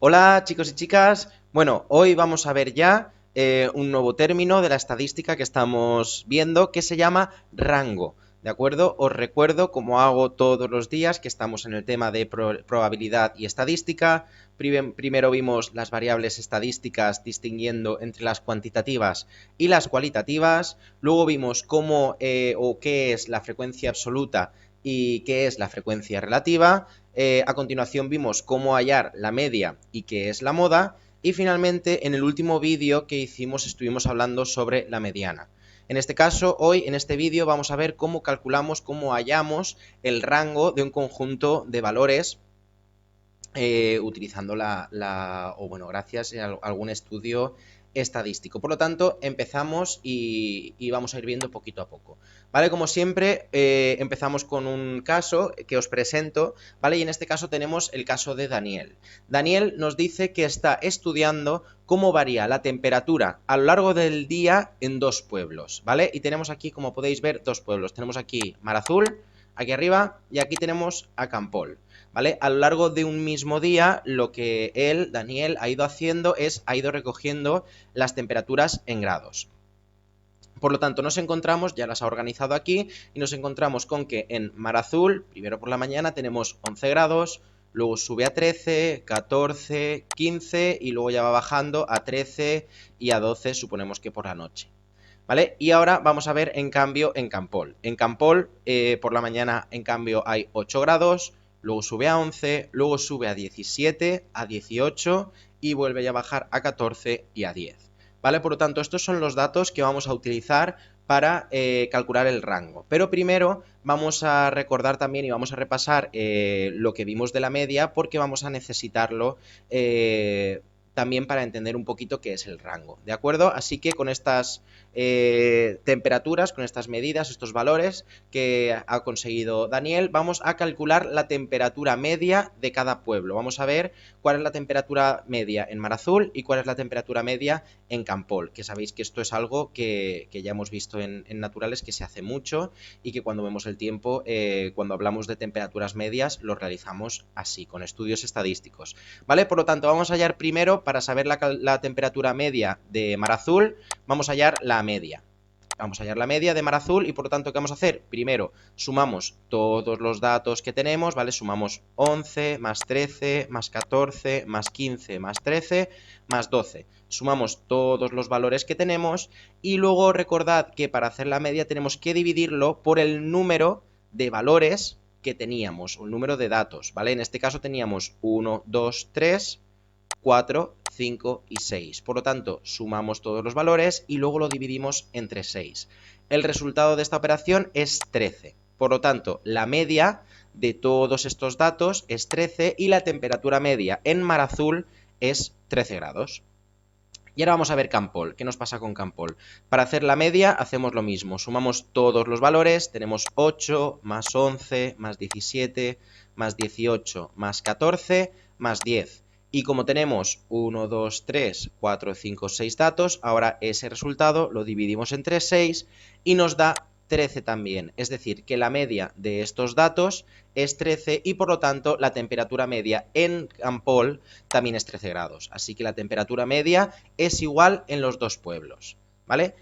Hola chicos y chicas, bueno, hoy vamos a ver ya un nuevo término de la estadística que estamos viendo que se llama rango, ¿de acuerdo? Os recuerdo, como hago todos los días, que estamos en el tema de probabilidad y estadística. Primero vimos las variables estadísticas distinguiendo entre las cuantitativas y las cualitativas, luego vimos cómo o qué es la frecuencia absoluta y qué es la frecuencia relativa. A continuación vimos cómo hallar la media y qué es la moda. Y finalmente, en el último vídeo que hicimos estuvimos hablando sobre la mediana. En este caso, hoy en este vídeo vamos a ver cómo calculamos, cómo hallamos el rango de un conjunto de valores utilizando gracias a algún estudio estadístico. Por lo tanto, empezamos y vamos a ir viendo poquito a poco. ¿Vale? Como siempre, empezamos con un caso que os presento, ¿vale? Y en este caso tenemos el caso de Daniel. Daniel nos dice que está estudiando cómo varía la temperatura a lo largo del día en dos pueblos, ¿vale? Y tenemos aquí, como podéis ver, dos pueblos. Tenemos aquí Mar Azul, aquí arriba, y aquí tenemos a Campol. ¿Vale? A lo largo de un mismo día, lo que él, Daniel, ha ido haciendo es, ha ido recogiendo las temperaturas en grados. Por lo tanto, nos encontramos, ya las ha organizado aquí, y nos encontramos con que en Mar Azul, primero por la mañana, tenemos 11 grados, luego sube a 13, 14, 15, y luego ya va bajando a 13 y a 12, suponemos que por la noche. ¿Vale? Y ahora vamos a ver, en cambio, en Campol. En Campol, por la mañana, en cambio, hay 8 grados, luego sube a 11, luego sube a 17, a 18 y vuelve ya a bajar a 14 y a 10. ¿Vale? Por lo tanto, estos son los datos que vamos a utilizar para calcular el rango. Pero primero vamos a recordar también y vamos a repasar lo que vimos de la media, porque vamos a necesitarlo también para entender un poquito qué es el rango, ¿de acuerdo? Así que con estas temperaturas, con estas medidas, estos valores que ha conseguido Daniel, vamos a calcular la temperatura media de cada pueblo. Vamos a ver cuál es la temperatura media en Mar Azul y cuál es la temperatura media en Campol, que sabéis que esto es algo que ya hemos visto en naturales, que se hace mucho y que cuando vemos el tiempo, cuando hablamos de temperaturas medias, lo realizamos así, con estudios estadísticos, ¿vale? Por lo tanto, vamos a hallar primero, para saber la temperatura media de Mar Azul, vamos a hallar la media. Vamos a hallar la media de Mar Azul y por lo tanto, ¿qué vamos a hacer? Primero, sumamos todos los datos que tenemos, ¿vale? Sumamos 11 más 13 más 14 más 15 más 13 más 12. Sumamos todos los valores que tenemos y luego recordad que para hacer la media tenemos que dividirlo por el número de valores que teníamos, o el número de datos, ¿vale? En este caso teníamos 1, 2, 3, 4, 5 y 6. Por lo tanto, sumamos todos los valores y luego lo dividimos entre 6. El resultado de esta operación es 13. Por lo tanto, la media de todos estos datos es 13 y la temperatura media en Mar Azul es 13 grados. Y ahora vamos a ver Campol. ¿Qué nos pasa con Campol? Para hacer la media hacemos lo mismo. Sumamos todos los valores. Tenemos 8 más 11 más 17 más 18 más 14 más 10. Y como tenemos 1, 2, 3, 4, 5, 6 datos, ahora ese resultado lo dividimos entre 6 y nos da 13 también. Es decir, que la media de estos datos es 13 y por lo tanto la temperatura media en Campol también es 13 grados. Así que la temperatura media es igual en los dos pueblos, ¿vale?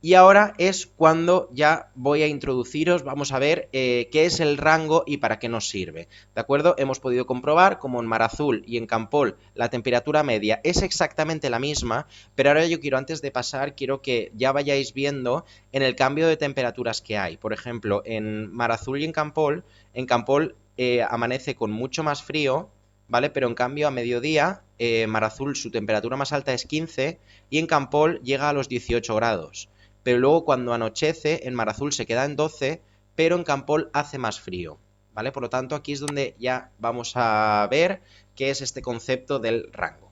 Y ahora es cuando ya voy a introduciros, vamos a ver qué es el rango y para qué nos sirve, ¿de acuerdo? Hemos podido comprobar como en Mar Azul y en Campol la temperatura media es exactamente la misma, pero ahora yo quiero, antes de pasar, quiero que ya vayáis viendo en el cambio de temperaturas que hay. Por ejemplo, en Mar Azul y en Campol amanece con mucho más frío, ¿vale? Pero en cambio a mediodía, Mar Azul su temperatura más alta es 15 y en Campol llega a los 18 grados. Pero luego cuando anochece, en Mar Azul se queda en 12, pero en Campol hace más frío, ¿vale? Por lo tanto, aquí es donde ya vamos a ver qué es este concepto del rango.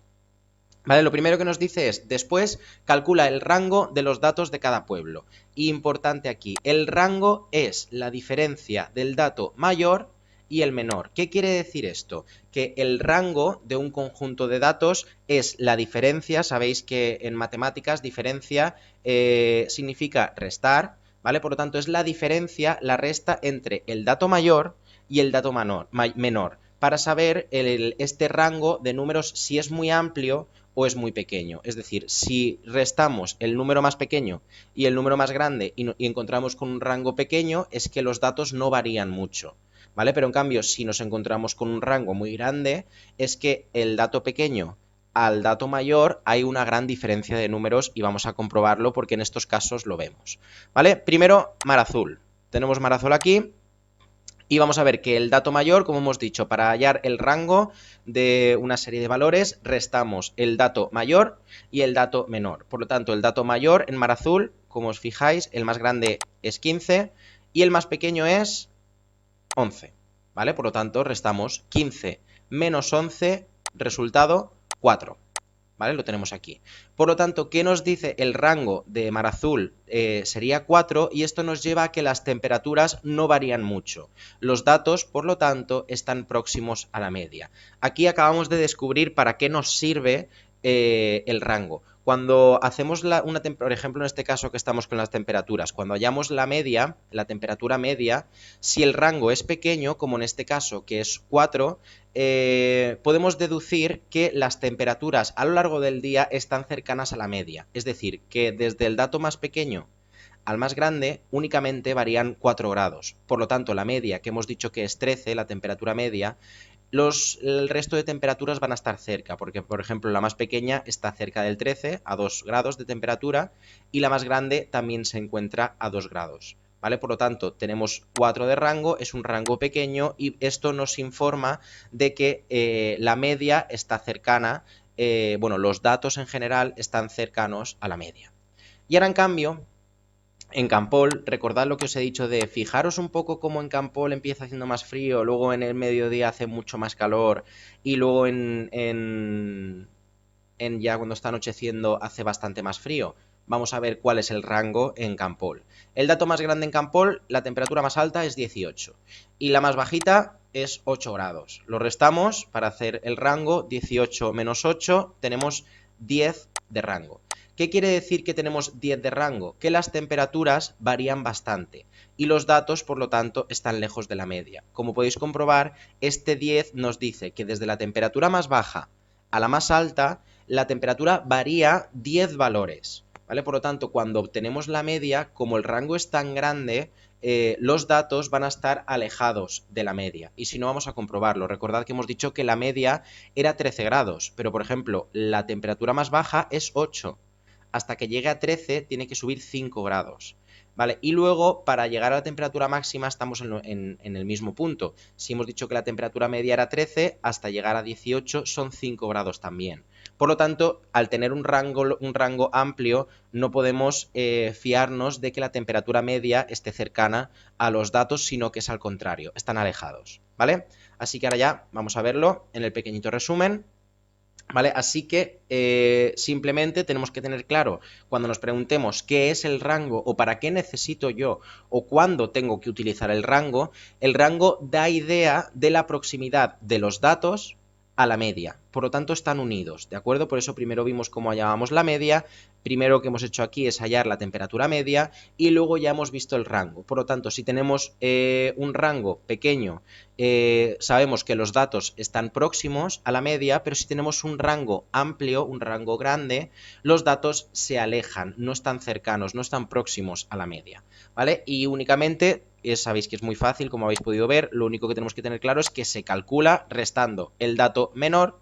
¿Vale? Lo primero que nos dice es, después calcula el rango de los datos de cada pueblo. Importante aquí, el rango es la diferencia del dato mayor y el menor. ¿Qué quiere decir esto? Que el rango de un conjunto de datos es la diferencia, sabéis que en matemáticas diferencia significa restar, ¿vale? Por lo tanto es la diferencia, la resta entre el dato mayor y el dato menor. para saber este rango de números si es muy amplio o es muy pequeño. Es decir, si restamos el número más pequeño y el número más grande y encontramos con un rango pequeño, es que los datos no varían mucho, ¿vale? Pero en cambio, si nos encontramos con un rango muy grande, es que el dato pequeño al dato mayor hay una gran diferencia de números y vamos a comprobarlo porque en estos casos lo vemos, ¿vale? Primero, mar azul. Tenemos mar azul aquí. Y vamos a ver que el dato mayor, como hemos dicho, para hallar el rango de una serie de valores, restamos el dato mayor y el dato menor. Por lo tanto, el dato mayor en mar azul, como os fijáis, el más grande es 15 y el más pequeño es 11, ¿vale? Por lo tanto, restamos 15 menos 11, resultado 4. ¿Vale? Lo tenemos aquí. Por lo tanto, ¿qué nos dice el rango de mar azul? Sería 4 y esto nos lleva a que las temperaturas no varían mucho. Los datos, por lo tanto, están próximos a la media. Aquí acabamos de descubrir para qué nos sirve el rango. Cuando hacemos por ejemplo, en este caso que estamos con las temperaturas, cuando hallamos la media, la temperatura media, si el rango es pequeño, como en este caso que es 4, podemos deducir que las temperaturas a lo largo del día están cercanas a la media. Es decir, que desde el dato más pequeño al más grande únicamente varían 4 grados. Por lo tanto, la media, que hemos dicho que es 13, la temperatura media, el resto de temperaturas van a estar cerca, porque por ejemplo la más pequeña está cerca del 13, a 2 grados de temperatura, y la más grande también se encuentra a 2 grados. ¿Vale? Por lo tanto, tenemos 4 de rango, es un rango pequeño y esto nos informa de que la media está cercana, bueno, los datos en general están cercanos a la media. Y ahora en cambio, en Campol, recordad lo que os he dicho de fijaros un poco cómo en Campol empieza haciendo más frío, luego en el mediodía hace mucho más calor y luego en ya cuando está anocheciendo hace bastante más frío. Vamos a ver cuál es el rango en Campol. El dato más grande en Campol, la temperatura más alta es 18 y la más bajita es 8 grados. Lo restamos para hacer el rango, 18 menos 8, tenemos 10 de rango. ¿Qué quiere decir que tenemos 10 de rango? Que las temperaturas varían bastante y los datos, por lo tanto, están lejos de la media. Como podéis comprobar, este 10 nos dice que desde la temperatura más baja a la más alta, la temperatura varía 10 valores, ¿vale? Por lo tanto, cuando obtenemos la media, como el rango es tan grande, los datos van a estar alejados de la media. Y si no, vamos a comprobarlo. Recordad que hemos dicho que la media era 13 grados, pero por ejemplo, la temperatura más baja es 8. Hasta que llegue a 13 tiene que subir 5 grados. ¿Vale? Y luego, para llegar a la temperatura máxima, estamos en el mismo punto. Si hemos dicho que la temperatura media era 13, hasta llegar a 18 son 5 grados también. Por lo tanto, al tener un rango amplio, no podemos fiarnos de que la temperatura media esté cercana a los datos, sino que es al contrario, están alejados. ¿Vale? Así que ahora ya vamos a verlo en el pequeñito resumen. ¿Vale? Así que simplemente tenemos que tener claro, cuando nos preguntemos qué es el rango o para qué necesito yo o cuándo tengo que utilizar el rango da idea de la proximidad de los datos a la media. Por lo tanto, están unidos, ¿de acuerdo? Por eso primero vimos cómo hallábamos la media, primero que hemos hecho aquí es hallar la temperatura media y luego ya hemos visto el rango. Por lo tanto, si tenemos un rango pequeño, sabemos que los datos están próximos a la media, pero si tenemos un rango amplio, un rango grande, los datos se alejan, no están cercanos, no están próximos a la media, ¿vale? Y únicamente, sabéis que es muy fácil, como habéis podido ver, lo único que tenemos que tener claro es que se calcula restando el dato menor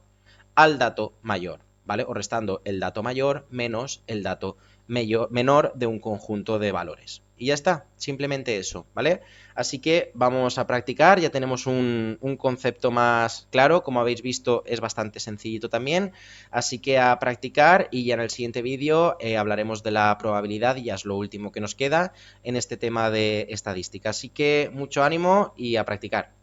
al dato mayor, ¿vale? O restando el dato mayor menos el dato menor de un conjunto de valores. Y ya está, simplemente eso, ¿vale? Así que vamos a practicar, ya tenemos un concepto más claro, como habéis visto es bastante sencillito también, así que a practicar y ya en el siguiente vídeo hablaremos de la probabilidad y ya es lo último que nos queda en este tema de estadística. Así que mucho ánimo y a practicar.